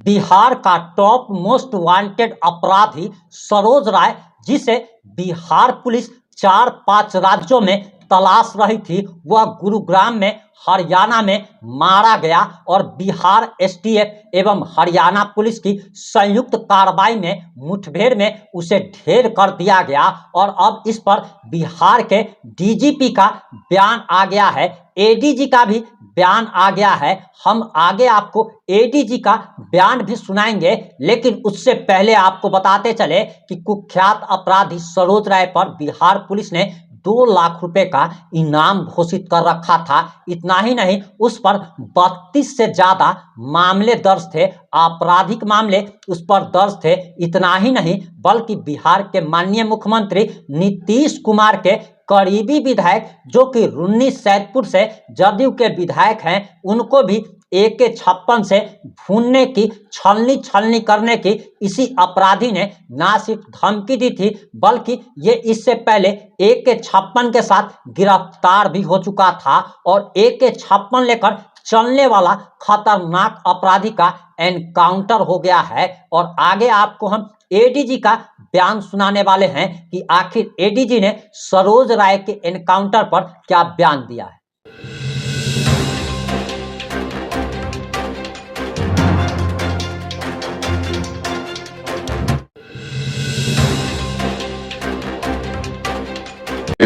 बिहार का top most wanted अपराधी सरोज राय, जिसे बिहार पुलिस 4-5 राज्यों में तलाश रही थी, वह गुरुग्राम में हरियाणा में मारा गया और बिहार एसटीएफ एवं हरियाणा पुलिस की संयुक्त कार्रवाई में मुठभेड़ में उसे ढेर कर दिया गया। और अब इस पर बिहार के डीजीपी का बयान आ गया है, एडीजी का भी बयान आ गया है। हम आगे आपको एडीजी का बयान भी सुनाएंगे, लेकिन उससे पहले आपको बताते चले कि कुख्यात अपराधी सरोज राय पर बिहार पुलिस ने 2 लाख रुपए का इनाम घोषित कर रखा था। इतना ही नहीं, उस पर 32 से ज्यादा मामले दर्ज थे, आपराधिक मामले उस पर दर्ज थे। इतना ही नहीं, बल्कि बिहार के माननीय मुख्यमंत्री नीतीश कुमार के करीबी विधायक, जो कि रुन्नी सैदपुर से जदयू के विधायक हैं, उनको भी AK-56 से भूनने की छलनी करने की इसी अपराधी ने ना सिर्फ धमकी दी थी, बल्कि ये इससे पहले AK-56 के साथ गिरफ्तार भी हो चुका था। और AK-56 लेकर चलने वाला खतरनाक अपराधी का एनकाउंटर हो गया है। और आगे आपको हम एडीजी का बयान सुनाने वाले हैं कि आखिर एडीजी ने सरोज राय के एनकाउंटर पर क्या बयान दिया है।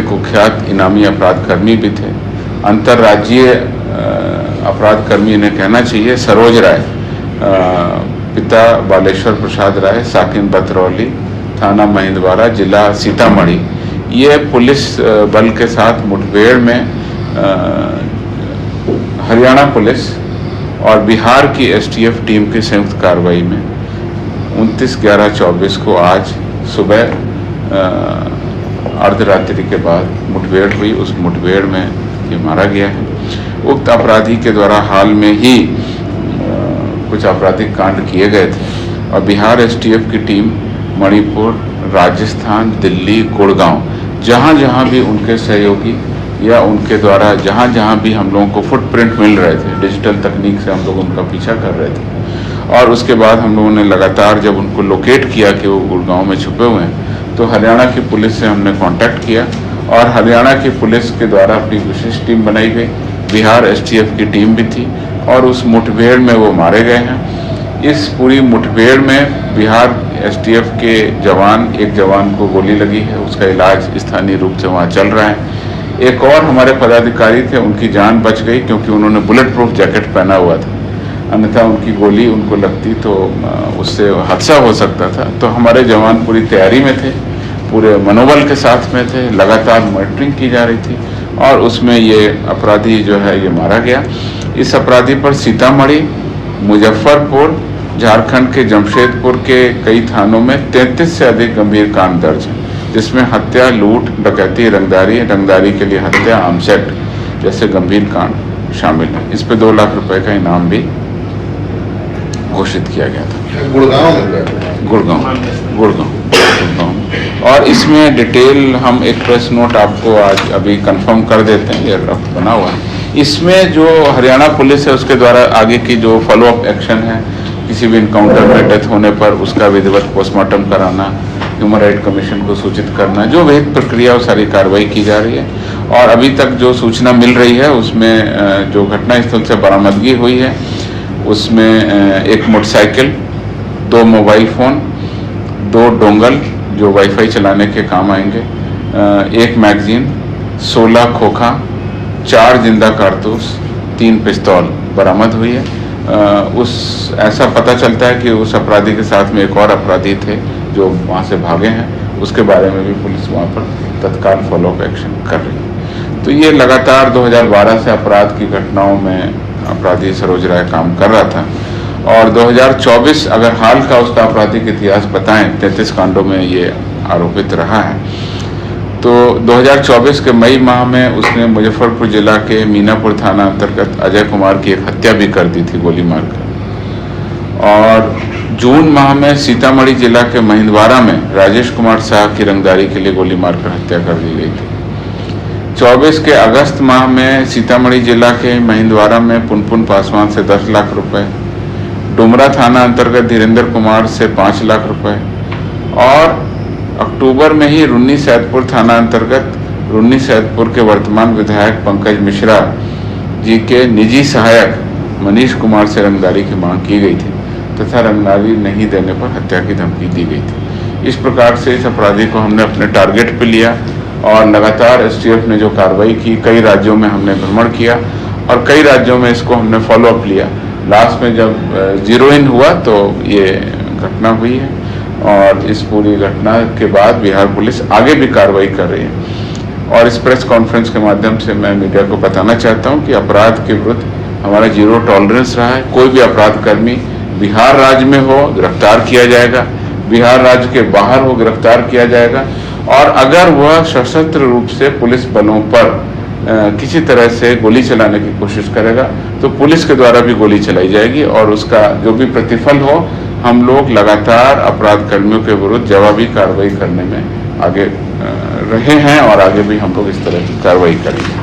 कुख्यात इनामी अपराध कर्मी भी थे, अंतर्राज्यीय अपराध कर्मी इन्हें कहना चाहिए। सरोज राय, पिता बालेश्वर प्रसाद राय, साकिन बतरौली, थाना महिंदवाड़ा, जिला सीतामढ़ी, ये पुलिस बल के साथ मुठभेड़ में हरियाणा पुलिस और बिहार की एसटीएफ टीम की संयुक्त कार्रवाई में 29/11/24 को आज सुबह अर्धरात्रि के बाद मुठभेड़ हुई। उस मुठभेड़ में ये मारा गया है। उक्त अपराधी के द्वारा हाल में ही कुछ आपराधिक कांड किए गए थे और बिहार एसटीएफ की टीम मणिपुर, राजस्थान, दिल्ली, गुड़गांव, जहां जहां भी उनके सहयोगी या उनके द्वारा जहां भी हम लोगों को फुटप्रिंट मिल रहे थे, डिजिटल तकनीक से हम लोग उनका पीछा कर रहे थे। और उसके बाद हम लोगों ने लगातार जब उनको लोकेट किया कि वो गुड़गांव में छुपे हुए हैं, तो हरियाणा की पुलिस से हमने कांटेक्ट किया और हरियाणा की पुलिस के द्वारा अपनी विशेष टीम बनाई गई। बिहार एसटीएफ की टीम भी थी और उस मुठभेड़ में वो मारे गए हैं। इस पूरी मुठभेड़ में बिहार एसटीएफ के एक जवान को गोली लगी है, उसका इलाज स्थानीय रूप से वहाँ चल रहा है। एक और हमारे पदाधिकारी थे, उनकी जान बच गई क्योंकि उन्होंने बुलेट प्रूफ जैकेट पहना हुआ था, अन्यथा उनकी गोली उनको लगती तो उससे हादसा हो सकता था। तो हमारे जवान पूरी तैयारी में थे, पूरे मनोबल के साथ में थे, लगातार मॉनिटरिंग की जा रही थी और उसमें ये अपराधी जो है ये मारा गया। इस अपराधी पर सीतामढ़ी, मुजफ्फरपुर, झारखंड के जमशेदपुर के कई थानों में 33 से अधिक गंभीर कांड दर्ज हैं, जिसमें हत्या, लूट, डकैती, रंगदारी के लिए हत्या, आर्म्स एक्ट जैसे गंभीर कांड शामिल है। इस पे 2 लाख रुपए का इनाम भी घोषित किया गया था। गुड़गांव। और इसमें डिटेल हम एक प्रेस नोट आपको आज अभी कंफर्म कर देते हैं, ये ड्राफ्ट बना हुआ है। इसमें जो हरियाणा पुलिस है उसके द्वारा आगे की जो फॉलोअप एक्शन है, किसी भी इनकाउंटर में डेथ होने पर उसका विधिवत पोस्टमार्टम कराना, ह्यूमन राइट कमीशन को सूचित करना, जो विहित प्रक्रिया वो सारी कार्रवाई की जा रही है। और अभी तक जो सूचना मिल रही है उसमें जो घटनास्थल से बरामदगी हुई है उसमें एक मोटरसाइकिल, 2 मोबाइल फ़ोन, 2 डोंगल जो वाईफाई चलाने के काम आएंगे, 1 मैगजीन, 16 खोखा, 4 जिंदा कारतूस, 3 पिस्तौल बरामद हुई है। ऐसा पता चलता है कि उस अपराधी के साथ में एक और अपराधी थे जो वहाँ से भागे हैं, उसके बारे में भी पुलिस वहाँ पर तत्काल फॉलोअप एक्शन कर रही है। तो ये लगातार 2012 से अपराध की घटनाओं में अपराधी सरोज राय काम कर रहा था और 2024 अगर हाल का उसका आपराधिक इतिहास बताएं, 33 कांडों में ये आरोपित रहा है। तो 2024 के मई माह में उसने मुजफ्फरपुर जिला के मीनापुर थाना अंतर्गत अजय कुमार की एक हत्या भी कर दी थी गोली मारकर। और जून माह में सीतामढ़ी जिला के महिंदवाड़ा में राजेश कुमार शाह की रंगदारी के लिए गोली मारकर हत्या कर दी गई थी। 24 के अगस्त माह में सीतामढ़ी जिला के महिंदवाड़ा में पुनपुन पासवान से 10 लाख रुपए, डुमरा थाना अंतर्गत धीरेन्द्र कुमार से 5 लाख रुपए और अक्टूबर में ही रुन्नी सैदपुर थाना अंतर्गत रुन्नी सैदपुर के वर्तमान विधायक पंकज मिश्रा जी के निजी सहायक मनीष कुमार से रंगदारी की मांग की गई थी तथा रंगदारी नहीं देने पर हत्या की धमकी दी गई थी। इस प्रकार से इस अपराधी को हमने अपने टारगेट पे लिया और लगातार एसटीएफ ने जो कार्रवाई की, कई राज्यों में हमने भ्रमण किया और कई राज्यों में इसको हमने फॉलो अप लिया। लास्ट में जब जीरो इन हुआ तो ये घटना हुई है और इस पूरी घटना के बाद बिहार पुलिस आगे भी कार्रवाई कर रही है। और इस प्रेस कॉन्फ्रेंस के माध्यम से मैं मीडिया को बताना चाहता हूं कि अपराध के विरुद्ध हमारा जीरो टॉलरेंस रहा है। कोई भी अपराध कर्मी बिहार राज्य में हो गिरफ्तार किया जाएगा, बिहार राज्य के बाहर हो गिरफ्तार किया जाएगा और अगर वह सशस्त्र रूप से पुलिस बलों पर किसी तरह से गोली चलाने की कोशिश करेगा तो पुलिस के द्वारा भी गोली चलाई जाएगी और उसका जो भी प्रतिफल हो, हम लोग लगातार अपराध कर्मियों के विरुद्ध जवाबी कार्रवाई करने में आगे रहे हैं और आगे भी हम लोग इस तरह की कार्रवाई करेंगे।